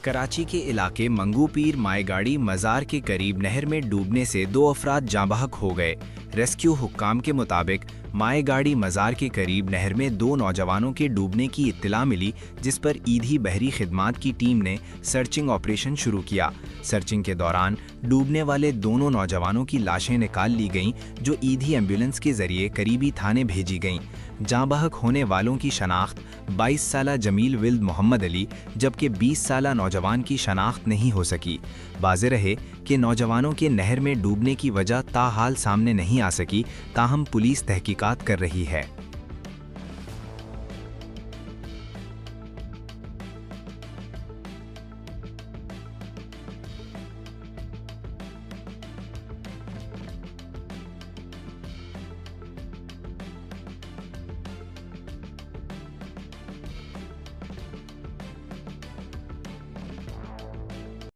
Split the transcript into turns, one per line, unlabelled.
कराची के इलाके मंगूपीर माएगाड़ी मज़ार के करीब नहर में डूबने से 2 अफराद जाँ बहक हो गए। रेस्क्यू हुक्काम के मुताबिक माएगाड़ी मज़ार के करीब नहर में 2 नौजवानों के डूबने की इत्तला मिली, जिस पर ईदी बहरी खिदमात की टीम ने सर्चिंग ऑपरेशन शुरू किया। सर्चिंग के दौरान डूबने वाले दोनों नौजवानों की लाशें निकाल ली गईं, जो ईदी एम्बुलेंस के जरिए करीबी थाने भेजी गईं। जाँ बहक होने वालों की शनाख्त 22 साला जमील विल्द मोहम्मद अली जबकि 20 साला नौजवान की शनाख्त नहीं हो सकी। वाज़ेह रहे कि नौजवानों के नहर में डूबने की वजह ताहाल सामने नहीं आ सकी, ताहम पुलिस तहकीकात कर रही है।